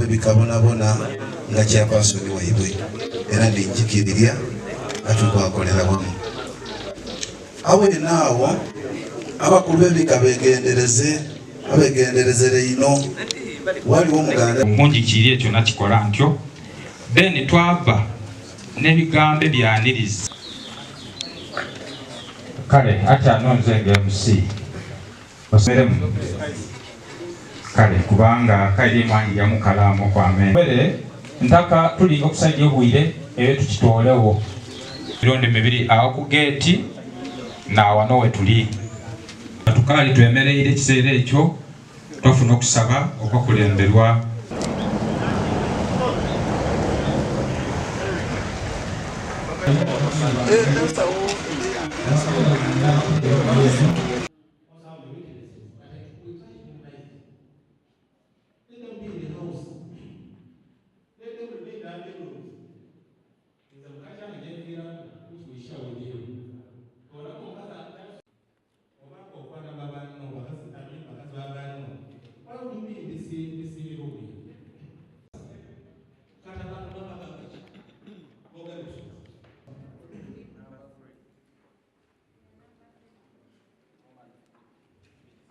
ebikabonabona nga kyapasoni waibwe era nenjikirira katugwakolera wamu awenaawo abakulu b'ebika begenderezere ino waliwo omuganda omungi kiri ekyo nakikola ntyo then twava n'ebigambo ebyaniriza kale akyano nze nga MC oseremu kale kubanga kairi mwangi yamukalamo kwamene ntaka tuli okusajja obwire eyo tukitoolewo mirundi mibiri awo ku geeti n'awano we tuli tukali twemereire ekiseera ekyo twafuna okusaba okwakulemberwa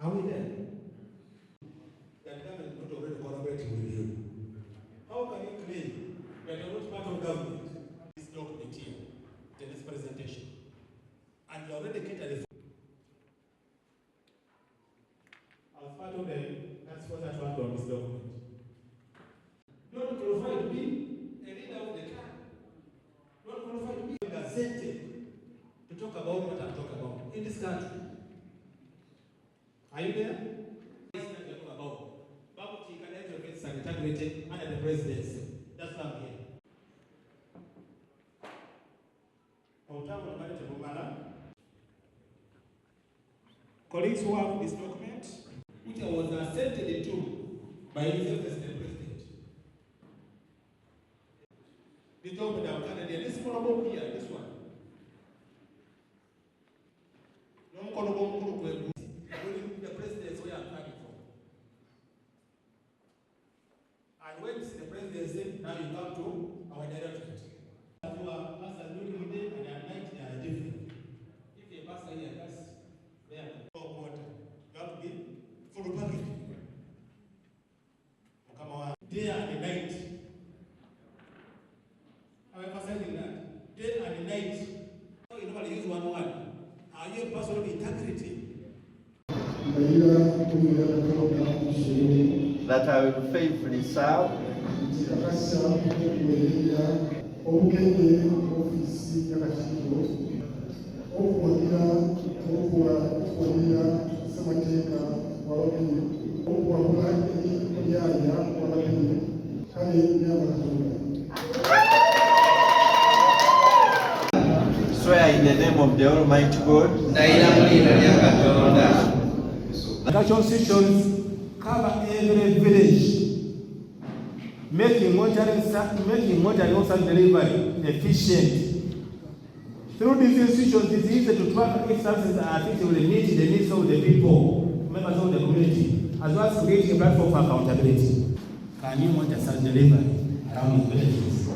Are we there? That government is not already collaborating with you. How can you claim that you're not part of government? This document here, in this presentation, and you already catered for. As part of the that's what I found on this document. Not qualified to be a leader of the country. Not qualified to be gazetted to talk about what I'm talking about in this country. Are you there? About integrity under the presidency. That's what I'm here. Colleagues who have this document, which I was assented to by His Excellency the President. This document I'm carrying here, this one here, this one. The presidency where I'm coming from. And when you see the presidency, now you come to our directorate. Pastors during the day and at night they are different. If a pastor here does there for water, you have to be full package. Come on, day and the night. I'm emphasizing that. Day and the night. So you normally use one word. Are you a person of integrity? That I will faithfully serve swear in the name of the Almighty God. Education systems cover every village, making monitoring also delivery efficient. Through these institutions, it's easy to track if services are effectively meet the needs of the people, members of the community, as well as creating a platform for accountability. Can you monitor service delivery around the villages?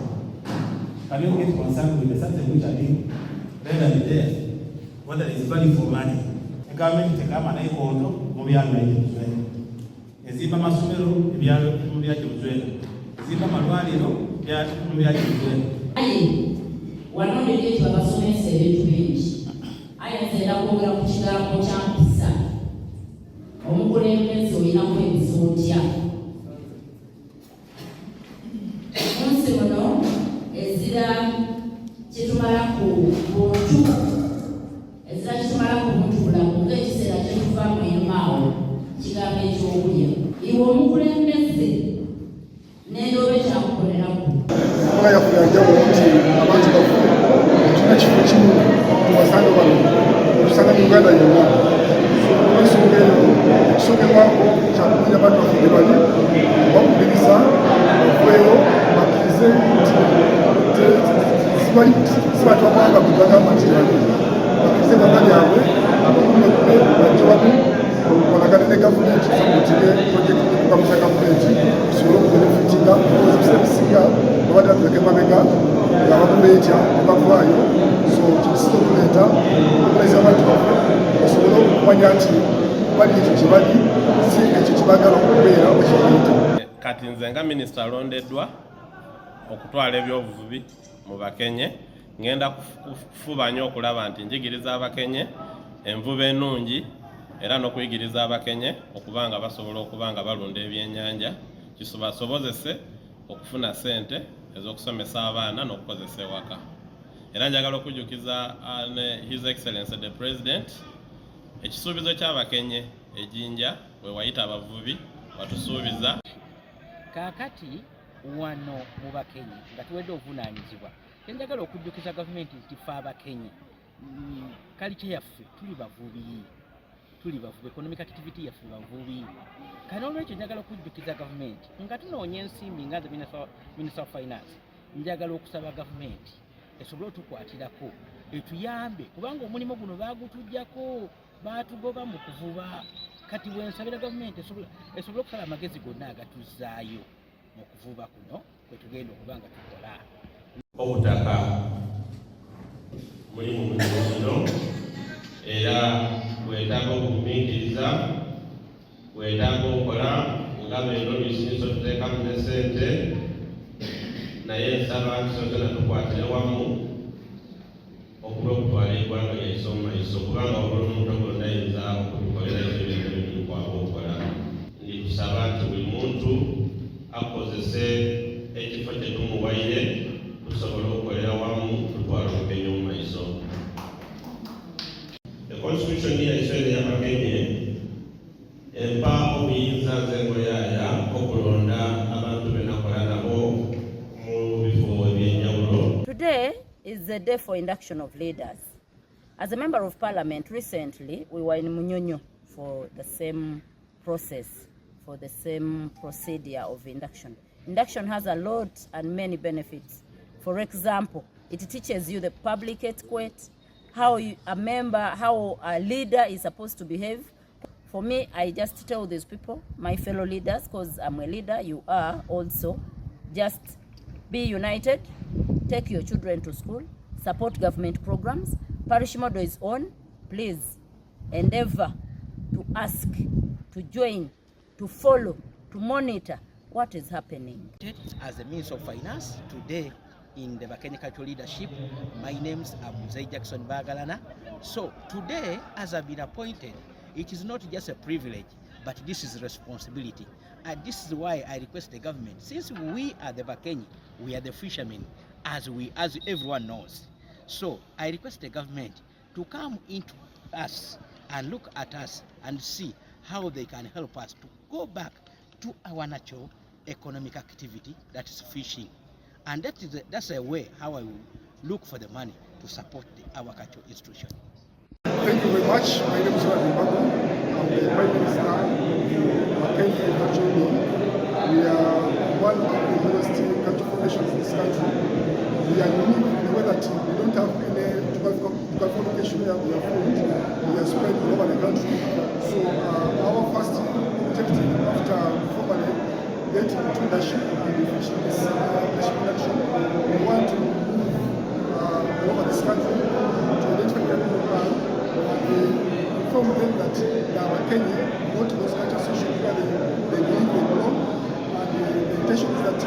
Can you get concerned with the services which are being rendered there, whether it's value for money? The government take up an equal mubyalo by'emuzwera ezimba amasomero ebyalo by'emuzwera ezimba amalwaliro by'emuzwera wano ndetwa abasomesa ebintu bingi ayinza kwogera ku kigambo kya mpisa omukulembeze olina kwebuza otya munsi muno ezira kitumala ku buntu ezira kitumala ku buntu bulamu ng'ekiseera kyetuvaamu enmaawo kigambo ekyokulya iwe omukulembeze n'endobe kyakukoleraku yakuyanjawo nti abantu bafuna kifo kimu kubasanga bano okusanga mu Uganda yonna ensonga eyo ekisookerwako kyakumanya abantu baffe bali bakubiriza okweyo bakkirize nti sibatwamanga bwebagamba nti bali bakkirize bana byabwe abakulembeze bajje wamu kolagane ne gavumenti samutire projekiti okukamusa gavumenti tusobole okubenefitinga emabega nga bakubeetya ne bavaayo, so kisinza okuleeta okulaisa abantu baffe basobole okumanya nti bali ekyo kye bali si ekyo kye baagala okubeera okiyita. Kati nze nga minisita alondeddwa okutwala ebyobuvubi mu bakenye, ngenda kufuba nnyo okulaba nti njigiriza abakenye envuba ennungi era n'okuyigiriza abakenye okuba nga basobola okuba nga balunda ebyennyanja kibasobozese okufuna ssente ez'okusomesa abaana n'okukozesa ewaka. Era njagala okujjukiza His Excellency the President ekisuubizo ky'abakenye ejjinja bwe wayita abavubi batusuubiza. Kaakati wano mu bakenye nga tuwedde obuvunaanyizibwa, njagala okujjukiza gavumenti nti ffe abakenye kalicha yaffe tuli bavubi, economic activity yaffe bavubi. Kano olwekyo njagala okujjukiza gavumenti nga tunoonya ensimbi nga Minister of Finance, njagala okusaba gavumenti esobole otukwatirako etuyambe, kubanga omulimu guno baagutujjako baatugoba mu kuvuba. Kati bwensabira gavumenti esobole okusala amagezi gonna agatuzaayo mu kuvuba kuno kwe tugenda okuba nga tukola. Obutaka mulimu muno era bwetaaga okugumiikiriza, bwetaaga okukola nga beno bisinza otuteekamu ne ssente, naye nsaba tusooke tukwatire wamu okuba okutwala eggwanga lyaiso mu maiso, kubanga obula omuntu gwonna ayinza okutukolera ebintu ebikwaba okukola. Ndikusaba nti buli muntu akozese ekifo kye tumuwaire tusobole okukolera wamu tutwala obugenyi mu maiso. Constitution yaiso ey'abakenye empa obuyinza nzengo yaaya okulonda abantu benakola nabo mu bifo ebyenjawulo. Today is the day for induction of leaders. As a member of parliament recently, we were in Munyonyo for the same process, for the same procedure of induction. Induction has a lot and many benefits. For example, it teaches you the public etiquette, how a leader is supposed to behave. For me, I just tell these people, my fellow leaders, because I'm a leader, you are also, just be united, take your children to school, support government programs. Parish model is on. Please endeavor to ask, to join, to follow, to monitor what is happening. As the Minister of Finance today in the Bakenye Cultural Leadership, my name is Mzee Jackson Bagalana. So today, as I've been appointed, it is not just a privilege, but this is a responsibility. And this is why I request the government, since we are the Bakenye, we are the fishermen, as everyone knows. So I request the government to come into us and look at us and see how they can help us to go back to our natural economic activity, that is fishing. And that's a way how I will look for the money to support our cultural institution. Thank you very much. My name is Ravi Babu. I'm the Prime Minister of Bakenye Cultural Law. We are one of the university cultural foundations in this country. We are unique in the way that we don't have any geographical location where we are found. We are spread all over the country. So our first objective after formally getting into leadership and finishing this production, we want to move all over this country to identify the people plan. We inform them that they are Kenya, not those culture associations where they believe they belong. And the intention is that